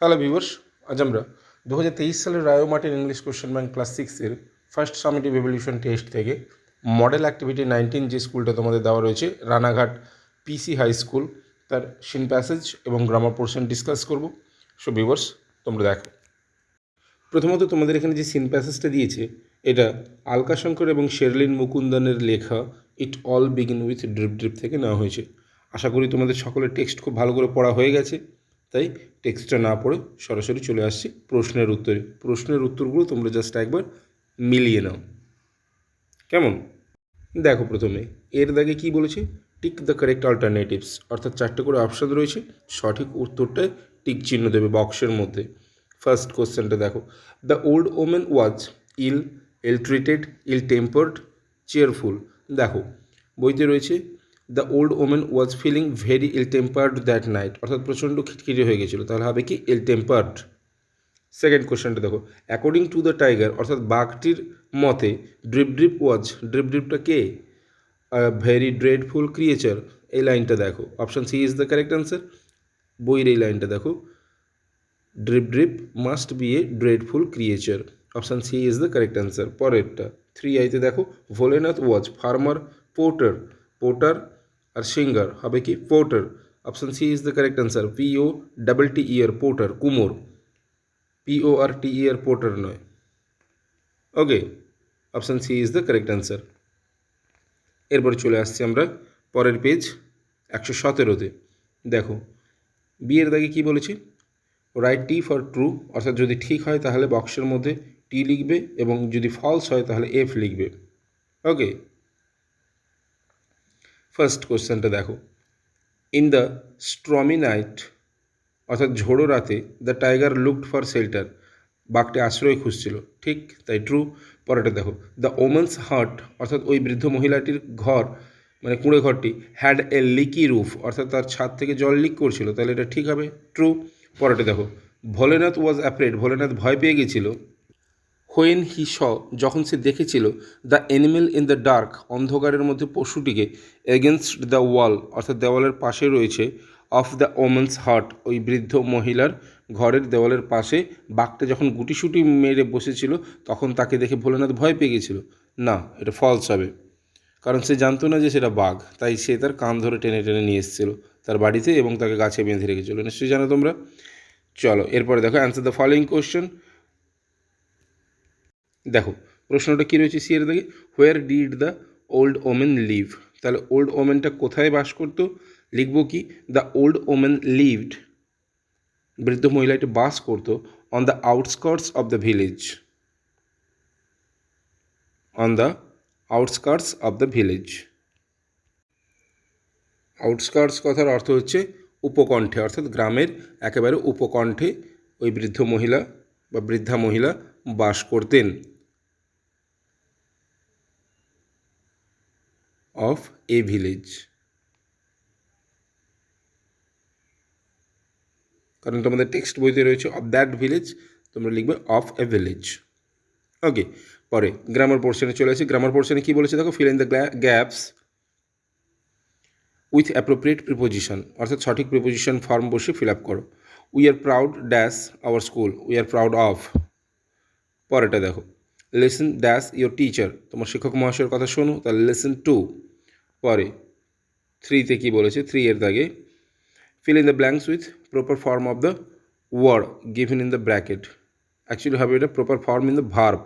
Hello viewers, আজ আমরা 2023 সালের Ray Martin English question bank class 6-এর ফার্স্ট সামেটিভ এভলিউশন টেস্ট থেকে মডেল অ্যাক্টিভিটি 19 যে স্কুলটা তোমাদের দেওয়া রয়েছে রানাঘাট পিসি হাই স্কুল, তার সিন প্যাসেজ এবং গ্রামার পোর্শন ডিসকাস করব। সো ভিউয়ার্স, তোমরা দেখো। প্রথমত তোমাদের এখানে যে সিন প্যাসেজটা দিয়েছে এটা আলকা শঙ্কর এবং শেরলিন মুকুন্দনের লেখা it all begin with drip drip থেকে নেওয়া হয়েছে। আশা করি তোমাদের সকলের টেক্সট খুব ভালো করে পড়া হয়ে গেছে, তাই টেক্সটটা না পড়ে সরাসরি চলে আসছি প্রশ্নের উত্তরে। প্রশ্নের উত্তরগুলো তোমরা জাস্ট একবার মিলিয়ে নাও, কেমন? দেখো, প্রথমে এর দাগে কি বলেছে, টিক দ্য কারেক্ট অল্টারনেটিভস, অর্থাৎ 4টে করে অপশান রয়েছে, সঠিক উত্তরটায় টিক চিহ্ন দেবে বক্সের মধ্যে। ফার্স্ট কোশ্চেনটা দেখো, the old woman was ill treated, ill tempered, cheerful. দেখো বইতে রয়েছে the old woman was feeling very ill tempered that night, অর্থাৎ প্রচণ্ড খিটখিটে হয়ে গেছিলো, তাহলে হবে কি ইল টেম্পার্ড। সেকেন্ড কোশ্চেনটা দেখো, অ্যাকর্ডিং টু দ্য টাইগার, অর্থাৎ বাঘটির মতে ড্রিপ ড্রিপ ওয়াজ, ড্রিপ ড্রিপটা কে? Very dreadful creature. এই লাইনটা দেখো, option C is the correct answer. বইয়ের এই লাইনটা দেখো, drip drip must B A dreadful creature, option C is the correct answer. পরেরটা 3 দেখো, ভোলেনাথ ওয়াজ ফার্মার পোর্টার, পোর্টার আর সিঙ্গার হবে কি porter, option C is the correct answer. POTTER porter, কুমোর, PORTER porter নয়। ওকে, option C is the correct answer. এরপরে চলে আসছি আমরা পরের পেজ 117-তে। দেখো বিয়ের দাগে কি বলেছি, রাইট টি ফর ট্রু, অর্থাৎ যদি ঠিক হয় তাহলে বক্সের মধ্যে টি লিখবে এবং যদি ফলস হয় তাহলে এফ লিখবে। ওকে, ফার্স্ট কোশ্চেনটা দেখো, ইন দ্য স্ট্রমি নাইট, অর্থাৎ ঝোড়ো রাতে, the tiger looked for shelter, বাঘটি আশ্রয় খুঁজছিল, ঠিক তাই ট্রু। পরেটা দেখো, দ্য ওমেন্স হার্ট, অর্থাৎ ওই বৃদ্ধ মহিলাটির ঘর মানে কুঁড়ে ঘরটি হ্যাড এ লিকি রুফ, অর্থাৎ তার ছাদ থেকে জল লিক করছিল, তাহলে এটা ঠিক হবে, ট্রু। পরেটা দেখো, ভোলেনাথ ওয়াজ অ্যাফ্রেড, ভোলেনাথ ভয় পেয়ে গেছিল, হোয়েন হি শ, যখন সে দেখেছিল, the animal in the dark, অন্ধকারের মধ্যে পশুটিকে, এগেনস্ট দ্য ওয়াল, অর্থাৎ দেওয়ালের পাশে রয়েছে, অফ দ্য ওমেন্স হার্ট, ওই বৃদ্ধ মহিলার ঘরের দেওয়ালের পাশে বাঘটা যখন গুটিসুটি মেরে বসেছিল তখন তাকে দেখে ভোলেনাথ ভয় পেয়ে গেছিল। না, এটা ফলস হবে, কারণ সে জানতো না যে সেটা বাঘ, তাই সে তার কান ধরে টেনে টেনে নিয়ে এসেছিলো তার বাড়িতে এবং তাকে গাছে বেঁধে রেখেছিল, নিশ্চয়ই জানো তোমরা। চলো এরপরে দেখো, অ্যান্সার দ্য ফলোয়িং কোশ্চেন। দেখো প্রশ্নটা কী রয়েছে সি এর দিকে, where did the old woman live, তাহলে ওল্ড ওমেনটা কোথায় বাস করতো, লিখবো কি, দ্য ওল্ড ওমেন লিভড, বৃদ্ধ মহিলাটি বাস করতো, on the outskirts of the village, on the outskirts of the village. Outskirts কথার অর্থ হচ্ছে উপকণ্ঠে, অর্থাৎ গ্রামের একেবারে উপকণ্ঠে ওই বৃদ্ধ মহিলা বা বৃদ্ধা মহিলা বাস করতেন। অফ এ ভিলেজ, কারণ তোমাদের টেক্সট বইতে রয়েছে অফ দ্যাট ভিলেজ, তোমরা লিখবে অফ এ ভিলেজ। ওকে, পরে গ্রামার পোর্শনে চলে আসি। গ্রামার পোর্শনে কী বলেছে দেখো, fill in the gaps with appropriate preposition, অর্থাৎ সঠিক প্রিপোজিশন ফর্ম বসে ফিল আপ করো। We are proud dash our school, we are proud of. পরেটা দেখো, লিসেন ড্যাশ ইয়োর টিচার, তোমার শিক্ষক মহাশয়ের কথা শোনো, তাহলে লিসেন টু। পরে 3-তে কী বলেছে, 3 এর দাগে fill in the blanks with proper form of the word given in the bracket, actually হবে এটা proper form in the verb,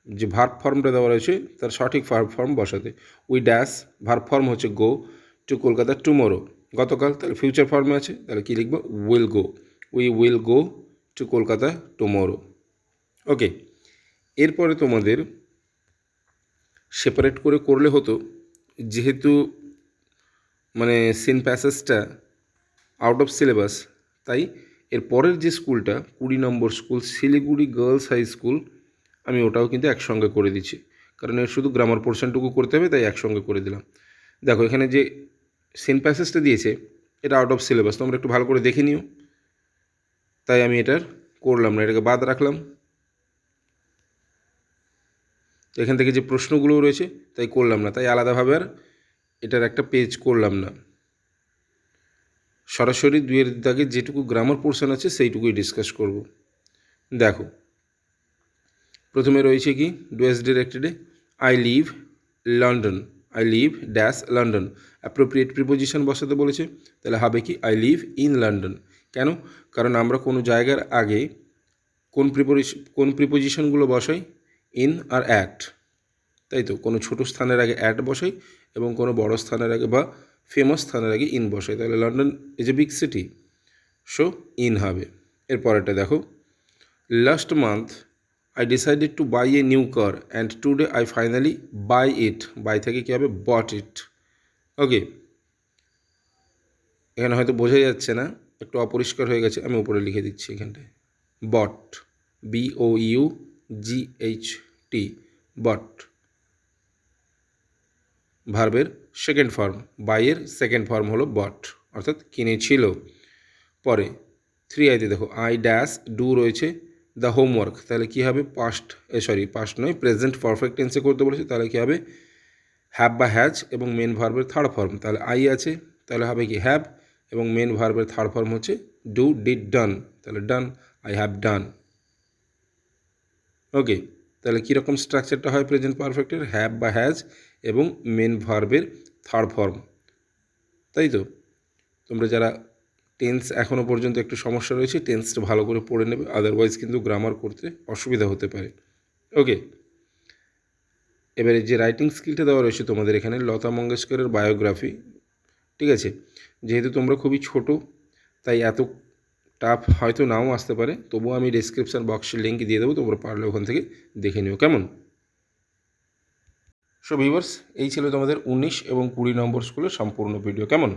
যে ভার্ব ফর্মটা দেওয়া রয়েছে তার সঠিক ভার্ব ফর্ম বসাতে। উই ড্যাশ, ভার্ব ফর্ম হচ্ছে গো টু কলকাতা টুমোরো, গতকাল, তাহলে ফিউচার ফর্মে আছে, তাহলে কী লিখবো, will go, we will go to Kolkata tomorrow. Okay, এরপরে তোমাদের সেপারেট করে করলে হতো, যেহেতু মানে সিন প্যাসেজটা আউট অফ সিলেবাস, তাই এর পরের যে স্কুলটা 20 নম্বর school Siliguri girls high school, আমি ওটাও কিন্তু একসঙ্গে করে দিচ্ছি, কারণ এর শুধু গ্রামার পোর্শনটুকু করতে হবে, তাই একসঙ্গে করে দিলাম। দেখো এখানে যে সিন প্যাসেজটা দিয়েছে এটা আউট অফ সিলেবাস, তোমরা একটু ভালো করে দেখে নিও, তাই আমি এটার করলাম না, এটাকে বাদ রাখলাম। এখান থেকে যে প্রশ্নগুলো রয়েছে তাই করলাম না, তাই আলাদাভাবে আর এটার একটা পেজ করলাম না। সরাসরি দুইয়ের দাগে যেটুকু গ্রামার পোর্শন আছে সেইটুকুই ডিসকাস করব। দেখো, প্রথমে রয়েছে কি ডুয়েস ডিরেক্টেডে I live London, I live dash London, appropriate preposition বসাতে বলেছে, তাহলে হবে কি আই লিভ ইন লন্ডন। কেন? কারণ আমরা কোনো জায়গার আগে কোন প্রিপোজিশনগুলো বসাই? ইন আর অ্যাট, তাই তো? কোনো ছোটো স্থানের আগে অ্যাট বসাই এবং কোনো বড় স্থানের আগে বা ফেমাস স্থানের আগে ইন বসাই, তাহলে London is a big city, so in হবে। এরপরেরটা দেখো, last month I decided to buy a new car and today I finally buy it. Buy থেকে কী হবে? Bought it. ওকে, এখানে হয়তো বোঝাই যাচ্ছে না, একটু অপরিষ্কার হয়ে গেছে, আমি উপরে লিখে দিচ্ছি এখানটায়। বট, BOUGHT, বট ভার্বের সেকেন্ড ফর্ম, বাইয়ের সেকেন্ড ফর্ম হলো বট, অর্থাৎ কিনেছিল। পরে 3 দেখো, আই ড্যাশ ডু রয়েছে দ্য হোমওয়ার্ক, তাহলে কী হবে? পাস্ট নয়, প্রেজেন্ট পারফেক্ট টেন্সে করতে বলেছে, তাহলে কী হবে? হ্যাভ বা হ্যাজ এবং মেন ভার্বের থার্ড ফর্ম, তাহলে আই আছে, তাহলে হবে কি হ্যাভ, এবং মেন ভার্বের থার্ড ফর্ম হচ্ছে ডু, ডিড, ডান, তাহলে ডান, আই হ্যাভ ডান। ওকে, তাহলে কীরকম স্ট্রাকচারটা হয় প্রেজেন্ট পারফেক্টের? হ্যাভ বা হ্যাজ এবং মেন ভার্বের থার্ড ফর্ম, তাই তো? তোমরা যারা টেন্স এখনও পর্যন্ত একটু সমস্যা রয়েছে, টেন্সটা ভালো করে পড়ে নেবে, আদারওয়াইজ কিন্তু গ্রামার করতে অসুবিধা হতে পারে। ওকে, এবারে যে রাইটিং স্কিলটা দেওয়া রয়েছে তোমাদের এখানে, লতা মঙ্গেশকরের বায়োগ্রাফি, ঠিক আছে? যেহেতু তোমরা খুবই ছোট, তাই এত টাফ হয়তো নাও আসতে পারে, তবুও আমি ডেসক্রিপশান বক্সে লিঙ্ক দিয়ে দেবো, তোমরা পারলে ওখান থেকে দেখে নিও, কেমন? সো ভিউয়ার্স, এই ছিল তোমাদের 19 এবং 20 নম্বর স্কুলের সম্পূর্ণ ভিডিও, কেমন?